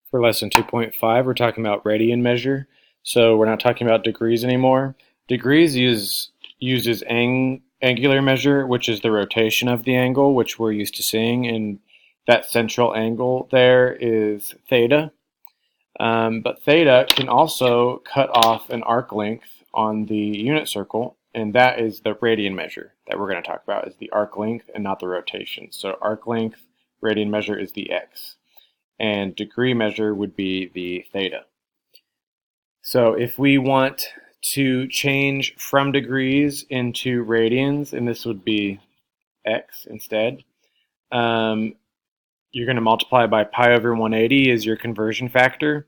For lesson 2.5, we're talking about radian measure. So we're not talking about degrees anymore. Degrees uses angular measure, which is the rotation of the angle, which we're used to seeing, and that central angle there is theta. But theta can also cut off an arc length on the unit circle, and that is the radian measure that we're going to talk about, is the arc length and not the rotation. So arc length, radian measure is the x, and degree measure would be the theta. So if we want to change from degrees into radians, and this would be x instead, you're going to multiply by pi over 180 as your conversion factor.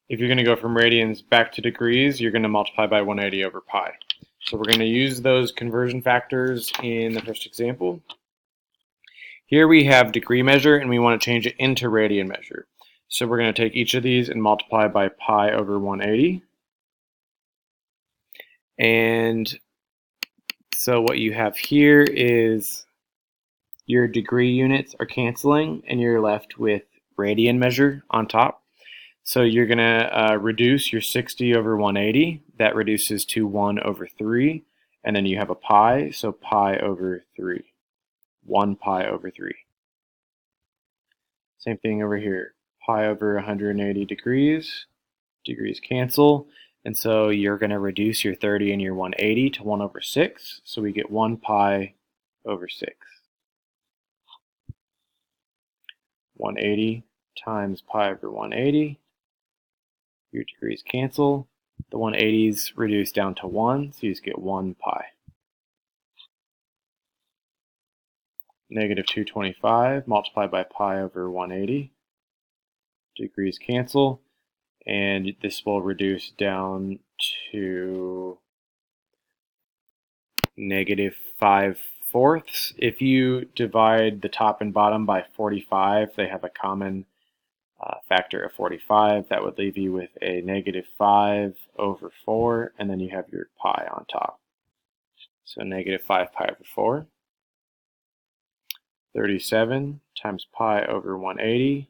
If you're going to go from radians back to degrees, you're going to multiply by 180 over pi. So we're going to use those conversion factors in the first example. Here we have degree measure, and we want to change it into radian measure. So we're going to take each of these and multiply by pi over 180. And so what you have here is your degree units are canceling, and you're left with radian measure on top. So you're going to reduce your 60 over 180. That reduces to 1 over 3. And then you have a pi, so pi over 3. 1 pi over 3. Same thing over here. Pi over 180 degrees. Degrees cancel. And so you're going to reduce your 30 and your 180 to 1 over 6. So we get 1 pi over 6. 180 times pi over 180. Your degrees cancel. The 180s reduce down to 1, so you just get 1 pi. Negative 225 multiplied by pi over 180. Degrees cancel, and this will reduce down to negative 5/4. If you divide the top and bottom by 45, they have a common factor of 45. That would leave you with a negative 5 over 4, and then you have your pi on top. So negative 5 pi over 4. 37 times pi over 180.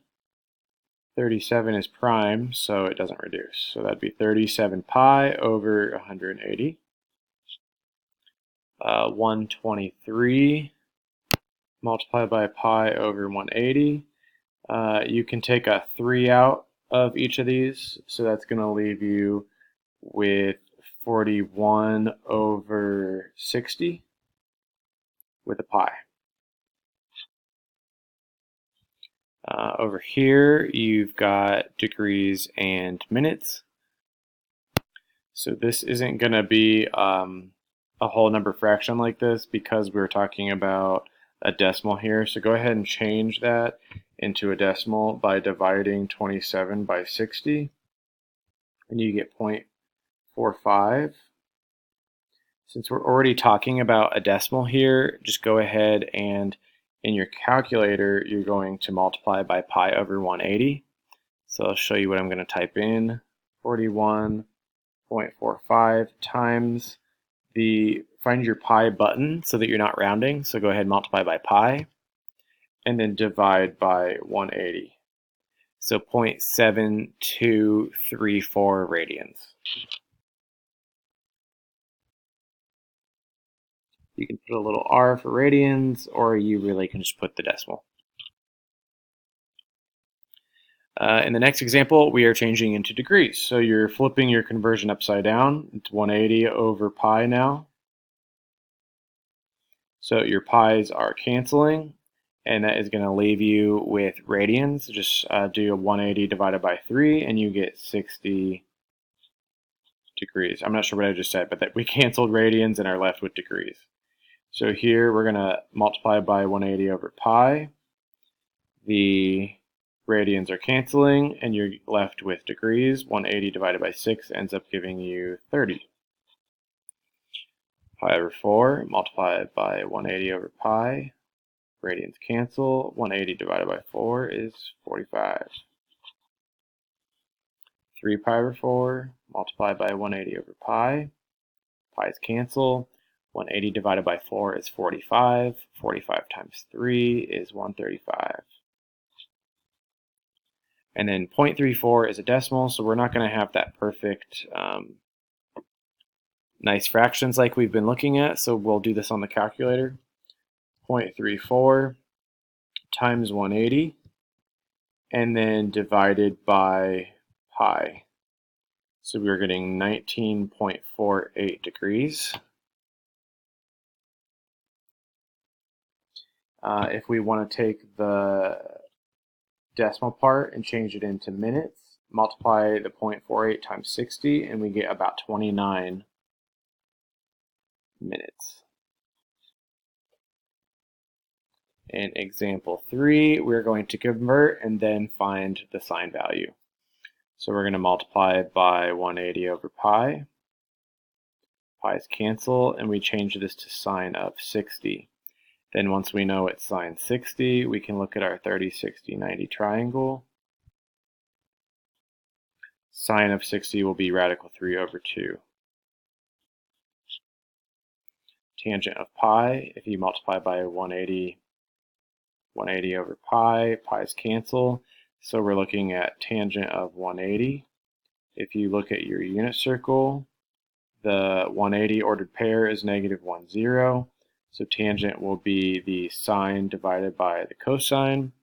37 is prime, so it doesn't reduce. So that'd be 37 pi over 180. 123 multiplied by pi over 180. You can take a 3 out of each of these, so that's going to leave you with 41 over 60 with a pi. Over here, you've got degrees and minutes. So this isn't going to be a whole number fraction like this because we're talking about a decimal here. So go ahead and change that into a decimal by dividing 27 by 60. And you get 0.45. Since we're already talking about a decimal here, just go ahead and in your calculator, you're going to multiply by pi over 180. So I'll show you what I'm going to type in. 41.45 times find your pi button so that you're not rounding. So go ahead and multiply by pi and then divide by 180. So 0.7234 radians. You can put a little r for radians, or you really can just put the decimal. In the next example, we are changing into degrees. So you're flipping your conversion upside down. It's 180 over pi now. So your pi's are canceling, and that is going to leave you with radians. Just do 180 divided by 3, and you get 60 degrees. I'm not sure what I just said, but that we canceled radians and are left with degrees. So here we're going to multiply by 180 over pi. The radians are canceling, and you're left with degrees. 180 divided by 6 ends up giving you 30. Pi over 4 multiplied by 180 over pi. Radians cancel. 180 divided by 4 is 45. 3 pi over 4 multiplied by 180 over pi. Pi's cancel. 180 divided by 4 is 45. 45 times 3 is 135. And then 0.34 is a decimal, so we're not going to have that perfect nice fractions like we've been looking at, so we'll do this on the calculator. 0.34 times 180, and then divided by pi. So we're getting 19.48 degrees. If we want to take the decimal part and change it into minutes, multiply the 0.48 times 60, and we get about 29 minutes. In example 3, we're going to convert and then find the sine value. So we're going to multiply by 180 over pi. Pi's cancel, and we change this to sine of 60. Then once we know it's sine 60, we can look at our 30, 60, 90 triangle. Sine of 60 will be radical 3 over 2. Tangent of pi, if you multiply by 180 over pi, pi's cancel. So we're looking at tangent of 180. If you look at your unit circle, the 180 ordered pair is -1, 0. So tangent will be the sine divided by the cosine,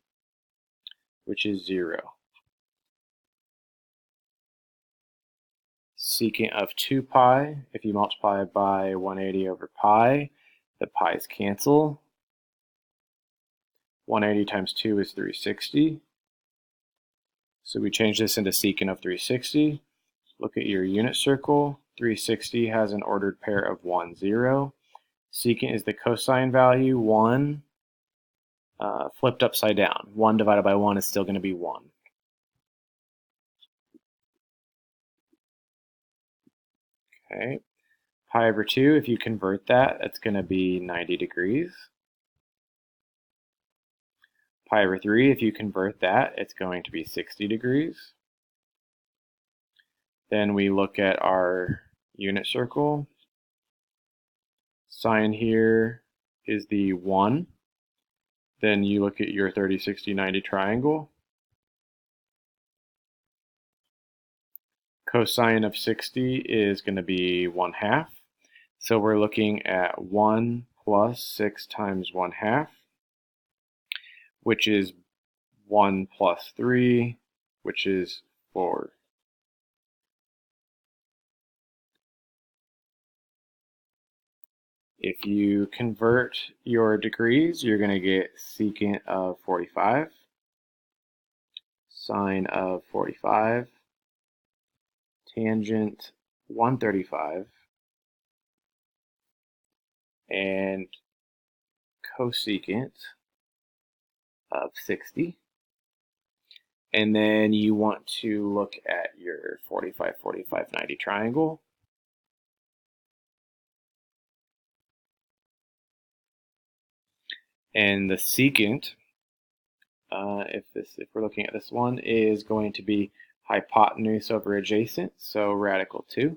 which is 0. Secant of 2 pi, if you multiply by 180 over pi, the pi's cancel. 180 times 2 is 360. So we change this into secant of 360. Look at your unit circle. 360 has an ordered pair of 1, 0. Secant is the cosine value, 1, flipped upside down. 1 divided by 1 is still going to be 1. Okay. Pi over 2, if you convert that, that's going to be 90 degrees. Pi over 3, if you convert that, it's going to be 60 degrees. Then we look at our unit circle. Sine here is the 1. Then you look at your 30, 60, 90 triangle. Cosine of 60 is going to be 1/2. So we're looking at 1 plus 6 times 1/2, which is 1 plus 3, which is 4. If you convert your degrees, you're going to get secant of 45, sine of 45, tangent 135, and cosecant of 60. And then you want to look at your 45, 45, 90 triangle. And the secant, if we're looking at this one, is going to be hypotenuse over adjacent, so radical 2.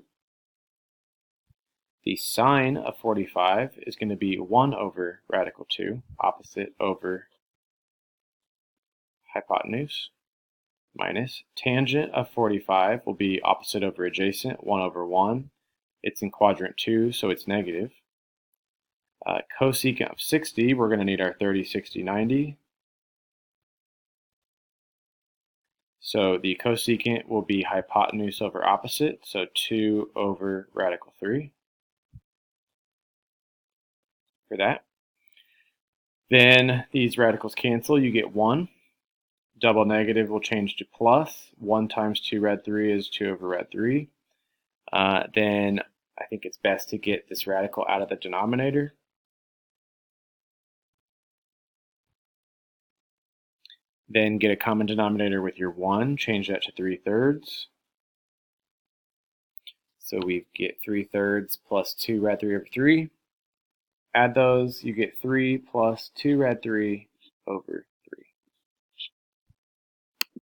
The sine of 45 is going to be 1 over radical 2, opposite over hypotenuse, minus tangent of 45 will be opposite over adjacent, 1 over 1. It's in quadrant 2, so it's negative. Cosecant of 60, we're going to need our 30, 60, 90. So the cosecant will be hypotenuse over opposite, so 2 over radical 3 for that. Then these radicals cancel, you get 1. Double negative will change to plus. 1 times 2 rad 3 is 2 over rad 3. Then I think it's best to get this radical out of the denominator. Then get a common denominator with your 1, change that to 3/3. So we get 3/3 plus 2 rad 3 over 3. Add those, you get 3 plus 2 rad 3 over